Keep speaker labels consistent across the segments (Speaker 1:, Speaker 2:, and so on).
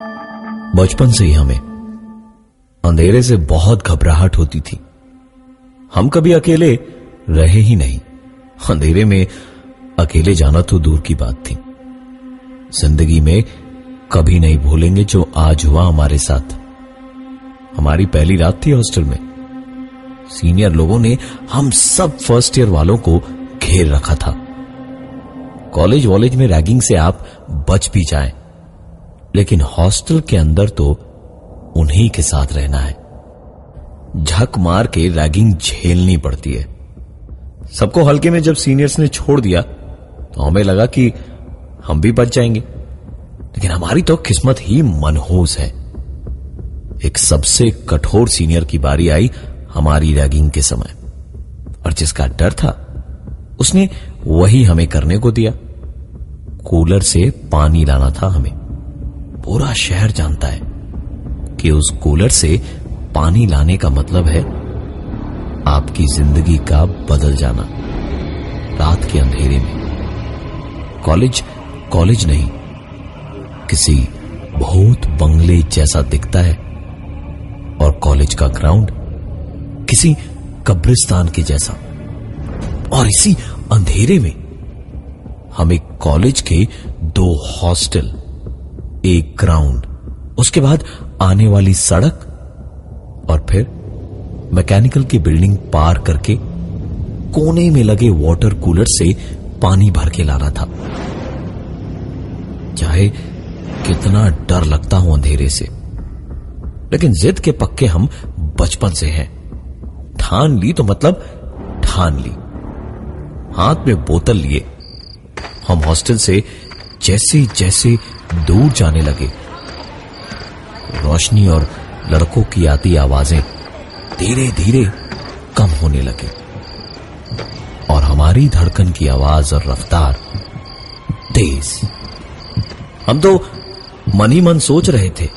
Speaker 1: बचपन से ही हमें अंधेरे से बहुत घबराहट होती थी। हम कभी अकेले रहे ही नहीं। अंधेरे में अकेले जाना तो दूर की बात थी। जिंदगी में कभी नहीं भूलेंगे जो आज हुआ हमारे साथ। हमारी पहली रात थी हॉस्टल में। सीनियर लोगों ने हम सब फर्स्ट ईयर वालों को घेर रखा था। कॉलेज में रैगिंग से आप बच भी जाएं, लेकिन हॉस्टल के अंदर तो उन्हीं के साथ रहना है। झक मार के रैगिंग झेलनी पड़ती है। सबको हल्के में जब सीनियर्स ने छोड़ दिया तो हमें लगा कि हम भी बच जाएंगे, लेकिन हमारी तो किस्मत ही मनहूस है। एक सबसे कठोर सीनियर की बारी आई हमारी रैगिंग के समय, और जिसका डर था उसने वही हमें करने को दिया। कूलर से पानी लाना था हमें। पूरा शहर जानता है कि उस कूलर से पानी लाने का मतलब है आपकी जिंदगी का बदल जाना। रात के अंधेरे में कॉलेज नहीं, किसी भूत बंगले जैसा दिखता है, और कॉलेज का ग्राउंड किसी कब्रिस्तान के जैसा। और इसी अंधेरे में हमें कॉलेज के 2 हॉस्टल, एक ग्राउंड, उसके बाद आने वाली सड़क, और फिर मैकेनिकल की बिल्डिंग पार करके कोने में लगे वाटर कूलर से पानी भर के लाना था। चाहे कितना डर लगता हो अंधेरे से, लेकिन जिद के पक्के हम बचपन से हैं। ठान ली तो मतलब ठान ली। हाथ में बोतल लिए हम हॉस्टल से जैसे जैसे दूर जाने लगे, रोशनी और लड़कों की आती आवाजें धीरे धीरे कम होने लगे, और हमारी धड़कन की आवाज और रफ्तार तेज। हम तो मन ही मन सोच रहे थे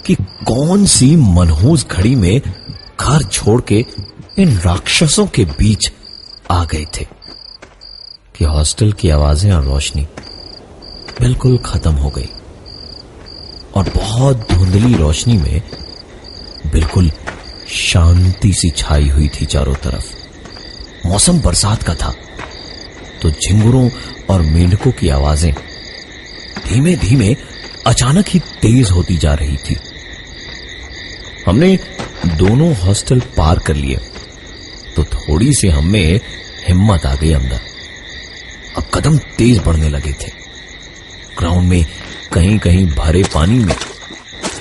Speaker 1: कि कौन सी मनहूस घड़ी में घर छोड़ के इन राक्षसों के बीच आ गए थे, कि हॉस्टल की आवाजें और रोशनी बिल्कुल खत्म हो गई, और बहुत धुंधली रोशनी में बिल्कुल शांति सी छाई हुई थी चारों तरफ। मौसम बरसात का था, तो झिंगुरों और मेंढकों की आवाजें धीमे धीमे अचानक ही तेज होती जा रही थी। हमने दोनों हॉस्टल पार कर लिए तो थोड़ी सी हमें हिम्मत आ गई अंदर। अब कदम तेज बढ़ने लगे थे। ग्राउंड में कहीं कहीं भरे पानी में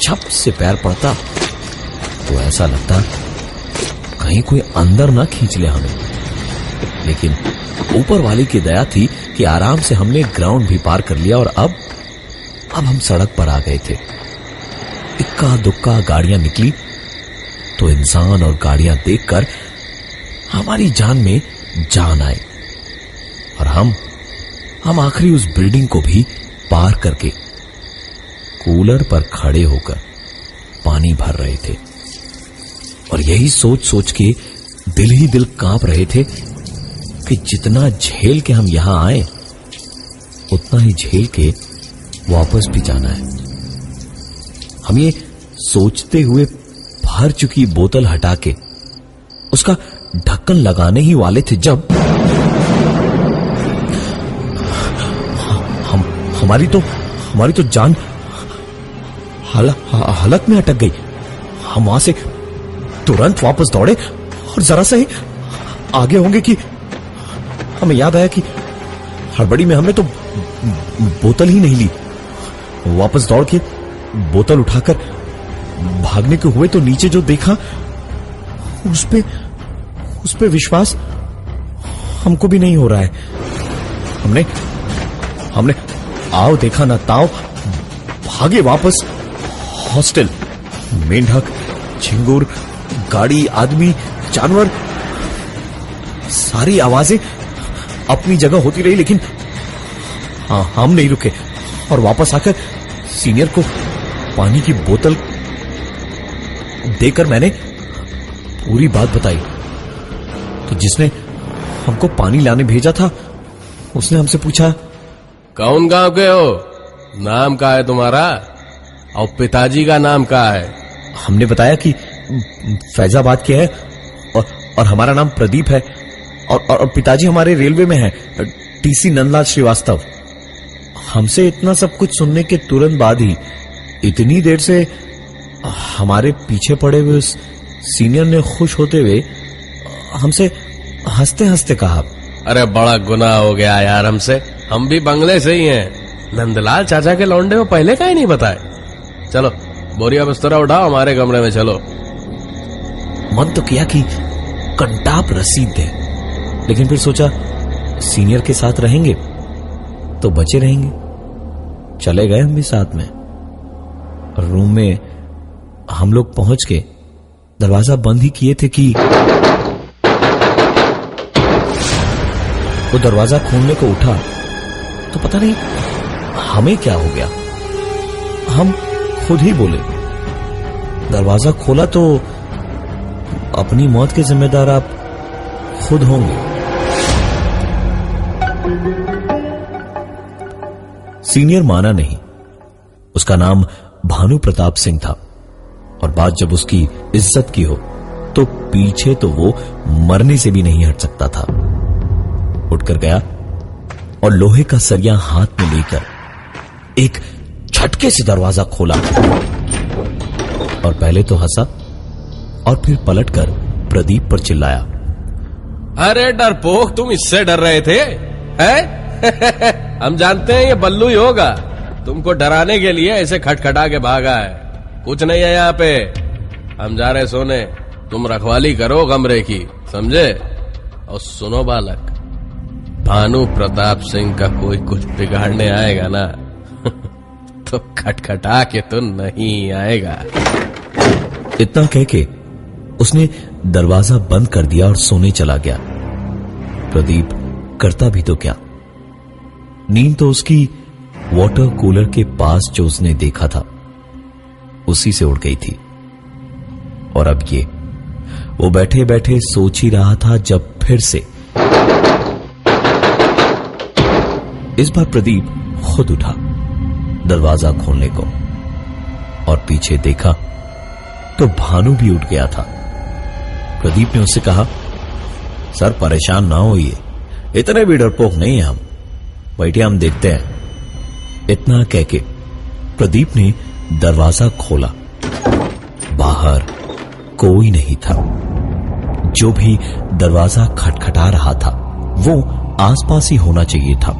Speaker 1: छप से पैर पड़ता तो ऐसा लगता कहीं कोई अंदर ना खींच ले हमें, लेकिन ऊपर वाली की दया थी कि आराम से हमने ग्राउंड भी पार कर लिया, और अब हम सड़क पर आ गए थे। इक्का दुक्का गाड़ियां निकली तो इंसान और गाड़ियां देखकर हमारी जान में जान आई, और हम आखिरी उस बिल्डिंग को भी पार करके कूलर पर खड़े होकर पानी भर रहे थे। और यही सोच सोच के दिल ही दिल कांप रहे थे कि जितना झेल के हम यहां आए उतना ही झेल के वापस भी जाना है। हम ये सोचते हुए भर चुकी बोतल हटा के उसका ढक्कन लगाने ही वाले थे जब हमारी तो जान हालत में अटक गई। हम वहां से तुरंत वापस दौड़े, और जरा सा ही आगे होंगे कि हमें याद आया कि हड़बड़ी में हमने तो बोतल ही नहीं ली। वापस दौड़ के बोतल उठाकर भागने के हुए तो नीचे जो देखा उस पे विश्वास हमको भी नहीं हो रहा है। हमने आओ देखा ना ताओ भागे वापस हॉस्टल। मेंढक, झिंगुर, गाड़ी, आदमी, जानवर, सारी आवाजें अपनी जगह होती रही, लेकिन हम नहीं रुके, और वापस आकर सीनियर को पानी की बोतल देकर मैंने पूरी बात बताई। तो जिसने हमको पानी लाने भेजा था उसने हमसे पूछा,
Speaker 2: कौन गांव के हो, नाम क्या है तुम्हारा? और पिताजी का नाम क्या है?
Speaker 1: हमने बताया कि फैजाबाद के है और हमारा नाम प्रदीप है और पिताजी हमारे रेलवे में है, टीसी नंदलाल श्रीवास्तव। हमसे इतना सब कुछ सुनने के तुरंत बाद ही इतनी देर से हमारे पीछे पड़े हुए उस सीनियर ने खुश होते हुए हमसे हंसते हंसते कहा,
Speaker 2: अरे बड़ा गुनाह हो गया यार हमसे, हम भी बंगले से ही हैं। नंदलाल चाचा के लौंडे को पहले का ही नहीं बताए। चलो बोरिया बिस्तरा उठाओ, हमारे कमरे में चलो।
Speaker 1: मन तो किया कि कंटाप रसीद दे, लेकिन फिर सोचा सीनियर के साथ रहेंगे तो बचे रहेंगे। चले गए हम भी साथ में। रूम में हम लोग पहुंच के दरवाजा बंद ही किए थे कि वो दरवाजा खोलने को उठा तो पता नहीं हमें क्या हो गया, हम खुद ही बोले। दरवाजा खोला तो अपनी मौत के जिम्मेदार आप खुद होंगे। सीनियर माना नहीं। उसका नाम भानु प्रताप सिंह था और बात जब उसकी इज्जत की हो तो पीछे तो वो मरने से भी नहीं हट सकता था। उठकर गया और लोहे का सरिया हाथ में लेकर एक झटके से दरवाजा खोला और पहले तो हंसा और फिर पलटकर प्रदीप पर चिल्लाया,
Speaker 2: अरे डरपोक, तुम इससे डर रहे थे हैं? हम जानते हैं ये बल्लू ही होगा, तुमको डराने के लिए ऐसे खटखटा के भागा है। कुछ नहीं है यहाँ पे, हम जा रहे सोने, तुम रखवाली करो कमरे की, समझे? और सुनो बालक, भानु प्रताप सिंह का कोई कुछ बिगाड़ने आएगा ना तो खटखटा के तो नहीं आएगा।
Speaker 1: इतना कह के उसने दरवाजा बंद कर दिया और सोने चला गया। प्रदीप करता भी तो क्या, नींद तो उसकी वाटर कूलर के पास जो उसने देखा था उसी से उड़ गई थी। और अब ये वो बैठे बैठे सोच ही रहा था जब फिर से इस बार प्रदीप खुद उठा दरवाजा खोलने को और पीछे देखा तो भानु भी उठ गया था। प्रदीप ने उससे कहा, सर परेशान ना होइए, इतने भी डरपोक नहीं है हम, बैठिए हम देखते हैं। इतना कह के प्रदीप ने दरवाजा खोला। बाहर कोई नहीं था। जो भी दरवाजा खटखटा रहा था वो आसपास ही होना चाहिए था,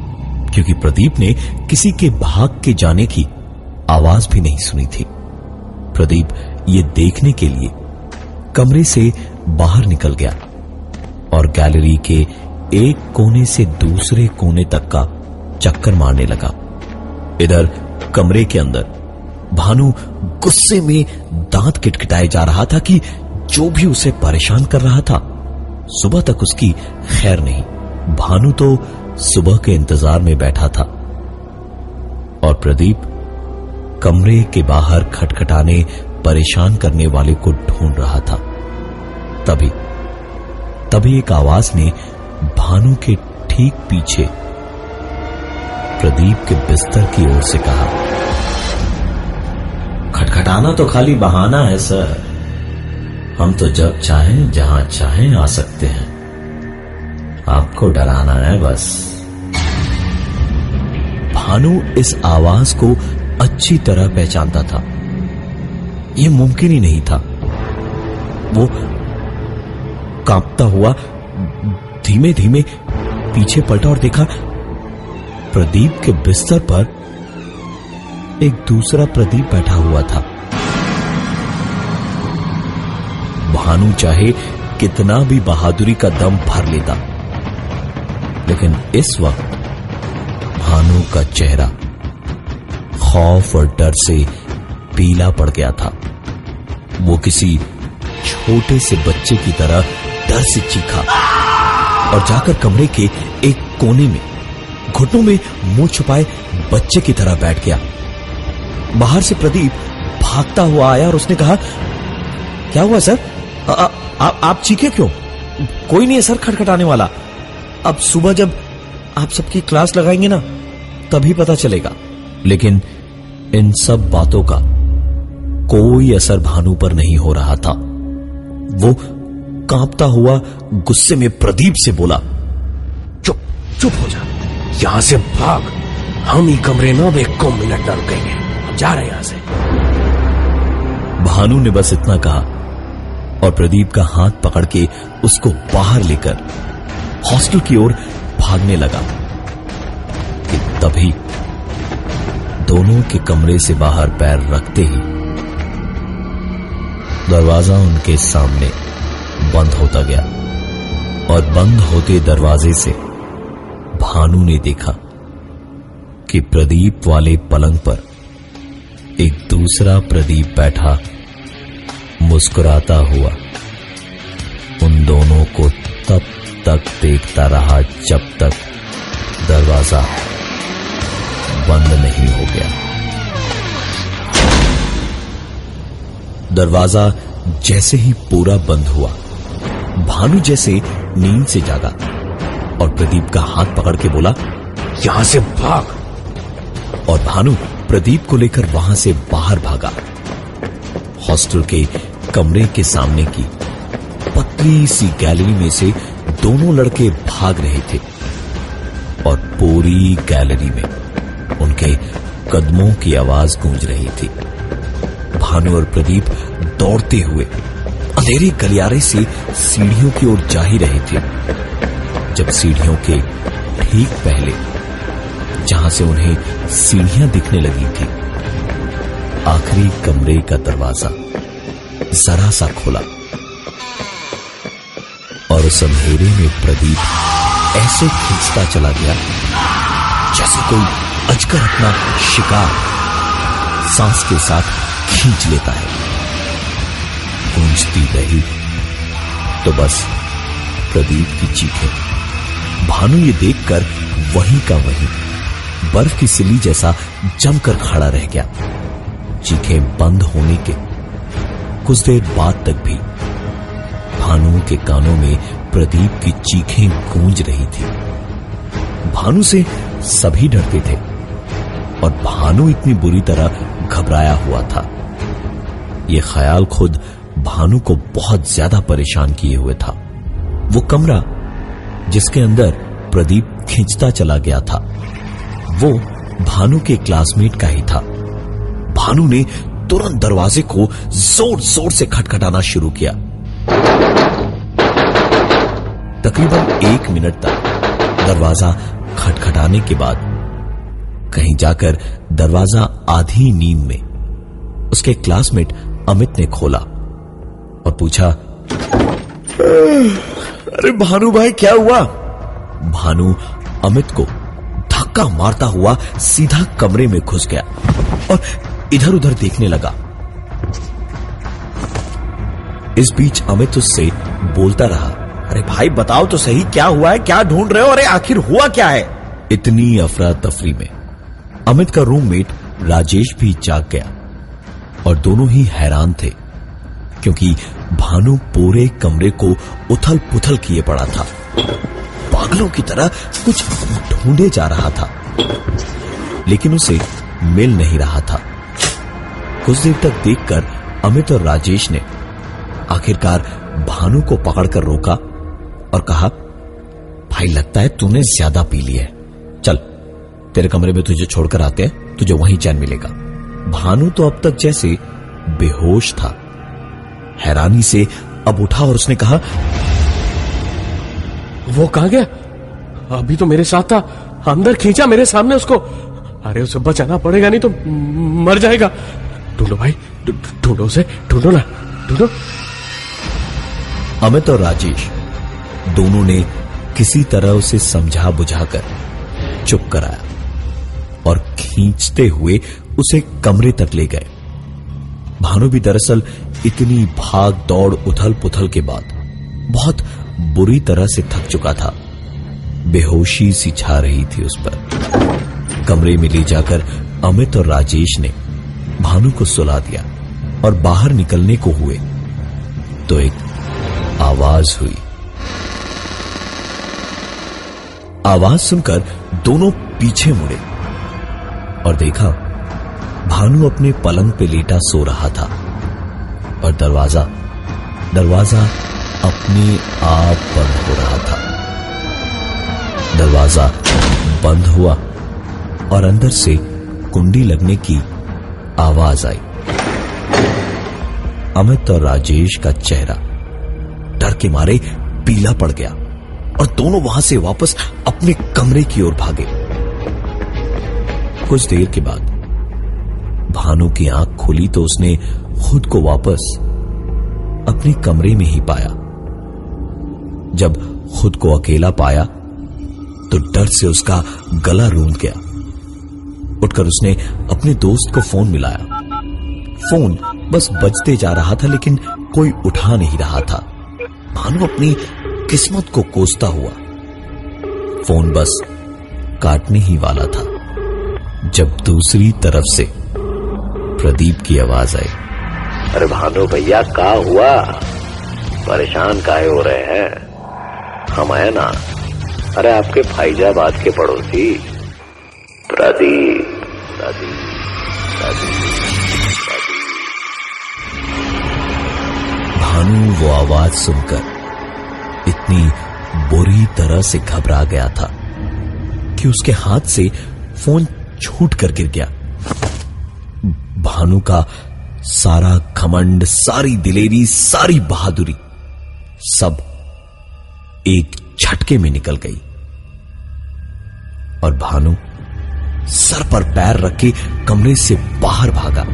Speaker 1: क्योंकि प्रदीप ने किसी के भाग के जाने की आवाज भी नहीं सुनी थी। प्रदीप ये देखने के लिए कमरे से बाहर निकल गया और गैलरी के एक कोने से दूसरे कोने तक का चक्कर मारने लगा। इधर कमरे के अंदर भानु गुस्से में दांत किटकिटाए जा रहा था कि जो भी उसे परेशान कर रहा था सुबह तक उसकी खैर नहीं। भानु तो सुबह के इंतजार में बैठा था और प्रदीप कमरे के बाहर खटखटाने परेशान करने वाले को ढूंढ रहा था। तभी एक आवाज ने भानु के ठीक पीछे प्रदीप के बिस्तर की ओर से कहा, खटखटाना तो खाली बहाना है सर, हम तो जब चाहें जहां चाहें आ सकते हैं, आपको डराना है बस। भानु इस आवाज को अच्छी तरह पहचानता था। यह मुमकिन ही नहीं था। वो कांपता हुआ धीमे धीमे पीछे पलटा और देखा प्रदीप के बिस्तर पर एक दूसरा प्रदीप बैठा हुआ था। भानु चाहे कितना भी बहादुरी का दम भर लेता, लेकिन इस वक्त भानु का चेहरा खौफ और डर से पीला पड़ गया था। वो किसी छोटे से बच्चे की तरह डर से चीखा और जाकर कमरे के एक कोने में घुटनों में मुंह छुपाए बच्चे की तरह बैठ गया। बाहर से प्रदीप भागता हुआ आया और उसने कहा, क्या हुआ सर? आप चीखे क्यों? कोई नहीं है सर खटखटाने वाला। अब सुबह जब आप सबकी क्लास लगाएंगे ना तभी पता चलेगा। लेकिन इन सब बातों का कोई असर भानु पर नहीं हो रहा था। वो कांपता हुआ गुस्से में प्रदीप से बोला,
Speaker 2: चुप चुप हो जा, यहां से भाग। हम ही कमरे में अब 1 मिनट न रुकेंगे, हम जा रहे हैं यहां से।
Speaker 1: भानु ने बस इतना कहा और प्रदीप का हाथ पकड़ के उसको बाहर लेकर हॉस्टल की ओर भागने लगा कि तभी दोनों के कमरे से बाहर पैर रखते ही दरवाजा उनके सामने बंद होता गया और बंद होते दरवाजे से भानु ने देखा कि प्रदीप वाले पलंग पर एक दूसरा प्रदीप बैठा मुस्कुराता हुआ उन दोनों को तब तक देखता रहा जब तक दरवाजा बंद नहीं हो गया। दरवाजा जैसे ही पूरा बंद हुआ, भानु जैसे नींद से जागा और प्रदीप का हाथ पकड़ के बोला,
Speaker 2: यहां से भाग।
Speaker 1: और भानु प्रदीप को लेकर वहां से बाहर भागा। हॉस्टल के कमरे के सामने की पतली सी गैलरी में से दोनों लड़के भाग रहे थे और पूरी गैलरी में उनके कदमों की आवाज गूंज रही थी। भानु और प्रदीप दौड़ते हुए अंधेरे गलियारे से सीढ़ियों की ओर जा ही रहे थे जब सीढ़ियों के ठीक पहले, जहां से उन्हें सीढ़ियां दिखने लगी थी, आखिरी कमरे का दरवाजा जरा सा खुला और उस अंधेरे में प्रदीप ऐसे खींचता चला गया जैसे कोई अजगर अपना शिकार सांस के साथ खींच लेता है। गूंजती रही तो बस प्रदीप की चीखें। भानु ये देखकर वहीं का वहीं बर्फ की सिल्ली जैसा जमकर खड़ा रह गया। चीखें बंद होने के कुछ देर बाद तक भी भानु के कानों में प्रदीप की चीखें गूंज रही थी। भानु से सभी डरते थे और भानु इतनी बुरी तरह घबराया हुआ था। यह ख्याल खुद भानु को बहुत ज्यादा परेशान किए हुए था। वो कमरा जिसके अंदर प्रदीप खींचता चला गया था, वो भानु के क्लासमेट का ही था। भानु ने तुरंत दरवाजे को जोर जोर से खटखटाना शुरू किया। तकरीबन 1 मिनट तक दरवाजा खटखटाने के बाद कहीं जाकर दरवाजा आधी नींद में उसके क्लासमेट अमित ने खोला और पूछा,
Speaker 3: अरे भानु भाई क्या हुआ?
Speaker 1: भानु अमित को धक्का मारता हुआ सीधा कमरे में घुस गया और इधर उधर देखने लगा। इस बीच अमित उससे बोलता रहा,
Speaker 3: अरे भाई बताओ तो सही क्या हुआ है, क्या ढूंढ रहे हो? अरे आखिर हुआ क्या है?
Speaker 1: इतनी अफरा तफरी में अमित का रूममेट राजेश भी जाग गया और दोनों ही हैरान थे क्योंकि भानु पूरे कमरे को उथल पुथल किए पड़ा था। पागलों की तरह कुछ ढूंढे जा रहा था लेकिन उसे मिल नहीं रहा था। कुछ देर तक देखकर अमित और राजेश ने आखिरकार भानु को पकड़कर रोका और कहा, भाई लगता है तूने ज्यादा पी लिया है, चल तेरे कमरे में तुझे छोड़कर आते हैं, तुझे वहीं चैन मिलेगा। भानु तो अब तक जैसे बेहोश था। हैरानी से अब उठा और उसने कहा,
Speaker 2: वो कहां गया? अभी तो मेरे साथ था, अंदर खींचा मेरे सामने उसको। अरे उसे बचाना पड़ेगा नहीं तो मर जाएगा। ढूंढो भाई, ढूंढो उसे, ढूंढो ना, ढूंढो।
Speaker 1: अमित और राजेश दोनों ने किसी तरह उसे समझा बुझाकर चुप कराया और खींचते हुए उसे कमरे तक ले गए। भानु भी दरअसल इतनी भाग दौड़ उथल पुथल के बाद बहुत बुरी तरह से थक चुका था। बेहोशी सी छा रही थी उस पर। कमरे में ले जाकर अमित और राजेश ने भानु को सुला दिया और बाहर निकलने को हुए तो एक आवाज हुई। आवाज सुनकर दोनों पीछे मुड़े और देखा भानु अपने पलंग पे लेटा सो रहा था और दरवाजा अपने आप बंद हो रहा था। दरवाजा बंद हुआ और अंदर से कुंडी लगने की आवाज आई। अमित और राजेश का चेहरा डर के मारे पीला पड़ गया और दोनों वहां से वापस अपने कमरे की ओर भागे। कुछ देर के बाद भानु की आंख खुली तो उसने खुद को वापस अपने कमरे में ही पाया। जब खुद को अकेला पाया तो डर से उसका गला रूंध गया। उठकर उसने अपने दोस्त को फोन मिलाया। फोन बस बजते जा रहा था लेकिन कोई उठा नहीं रहा था। भानु अपनी किस्मत को कोसता हुआ फोन बस काटने ही वाला था जब दूसरी तरफ से प्रदीप की आवाज आई।
Speaker 4: अरे भानु भैया, क्या हुआ? परेशान काहे हो रहे हैं? हम आए ना। अरे आपके फैजाबाद के पड़ोसी प्रदीप।
Speaker 1: भानु वो आवाज सुनकर इतनी बुरी तरह से घबरा गया था कि उसके हाथ से फोन छूट कर गिर गया। भानु का सारा घमंड, सारी दिलेरी, सारी बहादुरी सब एक झटके में निकल गई और भानु सर पर पैर रख के कमरे से बाहर भागा।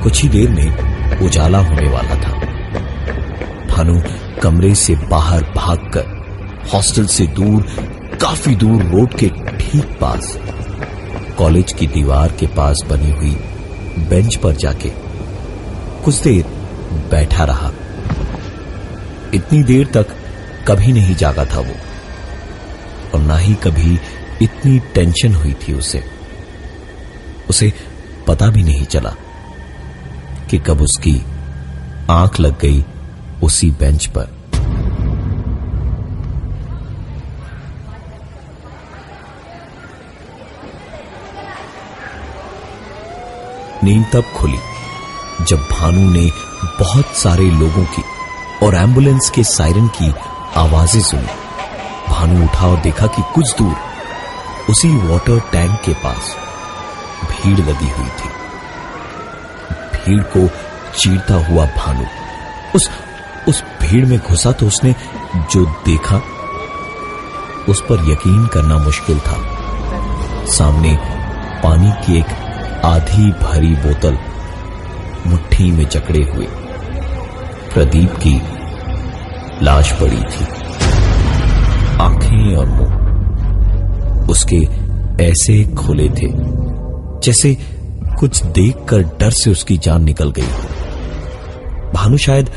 Speaker 1: कुछ ही देर में उजाला होने वाला था। भानु कमरे से बाहर भागकर हॉस्टल से दूर, काफी दूर रोड के ठीक पास कॉलेज की दीवार के पास बनी हुई बेंच पर जाके कुछ देर बैठा रहा। इतनी देर तक कभी नहीं जागा था वो और ना ही कभी इतनी टेंशन हुई थी उसे पता भी नहीं चला कि कब उसकी आंख लग गई उसी बेंच पर। नींद तब खुली जब भानु ने बहुत सारे लोगों की और एम्बुलेंस के सायरन की आवाजें सुनी। भानु उठा और देखा कि कुछ दूर उसी वाटर टैंक के पास भीड़ लगी हुई थी। भीड़ को चीरता हुआ भानु उस भीड़ में घुसा तो उसने जो देखा उस पर यकीन करना मुश्किल था। सामने पानी की एक आधी भरी बोतल मुट्ठी में जकड़े हुए प्रदीप की लाश पड़ी थी। आंखें और मुंह उसके ऐसे खुले थे जैसे कुछ देखकर डर से उसकी जान निकल गई हो। भानु शायद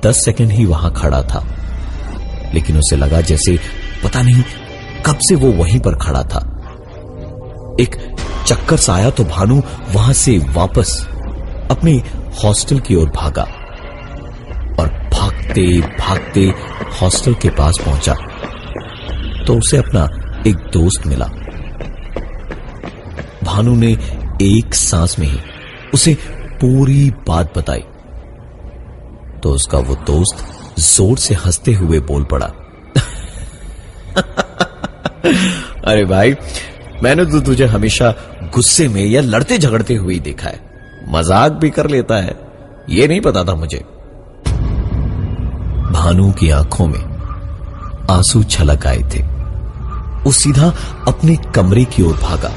Speaker 1: 10 सेकंड ही वहां खड़ा था, लेकिन उसे लगा जैसे पता नहीं कब से वो वहीं पर खड़ा था। एक चक्कर सा आया तो भानु वहां से वापस अपने हॉस्टल की ओर भागा और भागते भागते हॉस्टल के पास पहुंचा तो उसे अपना एक दोस्त मिला। भानु ने एक सांस में ही उसे पूरी बात बताई तो उसका वो दोस्त जोर से हंसते हुए बोल पड़ा, अरे भाई, मैंने तो तुझे हमेशा गुस्से में या लड़ते झगड़ते हुए ही देखा है, मजाक भी कर लेता है, ये नहीं पता था मुझे। भानु की आंखों में आंसू छलक आए थे। वो सीधा अपने कमरे की ओर भागा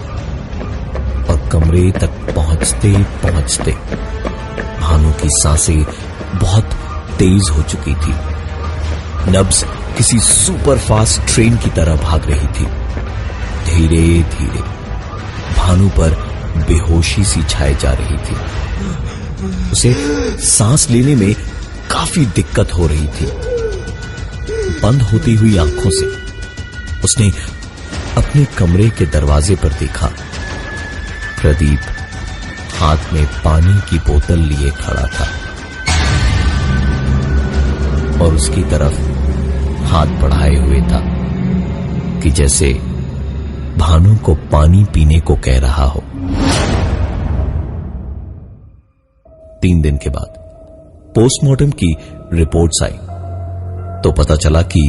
Speaker 1: और कमरे तक पहुंचते पहुंचते भानु की सांसें बहुत तेज हो चुकी थी। नब्ज किसी सुपर फास्ट ट्रेन की तरह भाग रही थी। धीरे धीरे भानु पर बेहोशी सी छाई जा रही थी। उसे सांस लेने में काफी दिक्कत हो रही थी। बंद होती हुई आंखों से उसने अपने कमरे के दरवाजे पर देखा। प्रदीप हाथ में पानी की बोतल लिए खड़ा था और उसकी तरफ हाथ बढ़ाए हुए था कि जैसे भानु को पानी पीने को कह रहा हो। 3 दिन के बाद पोस्टमार्टम की रिपोर्ट्स आई तो पता चला कि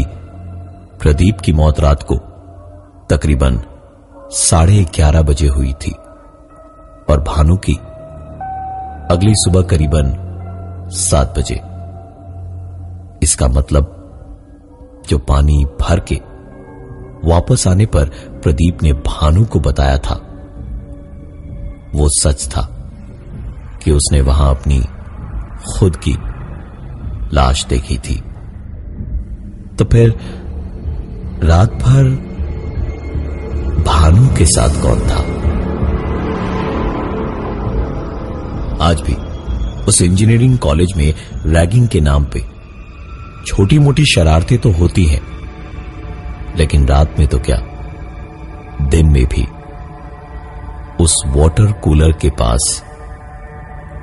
Speaker 1: प्रदीप की मौत रात को तकरीबन 11:30 बजे हुई थी और भानु की अगली सुबह करीबन 7 बजे। इसका मतलब जो पानी भर के वापस आने पर प्रदीप ने भानु को बताया था वो सच था कि उसने वहां अपनी खुद की लाश देखी थी। तो फिर रात भर भानु के साथ कौन था? आज भी उस इंजीनियरिंग कॉलेज में रैगिंग के नाम पे छोटी मोटी शरारतें तो होती हैं, लेकिन रात में तो क्या, दिन में भी उस वाटर कूलर के पास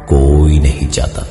Speaker 1: कोई नहीं जाता।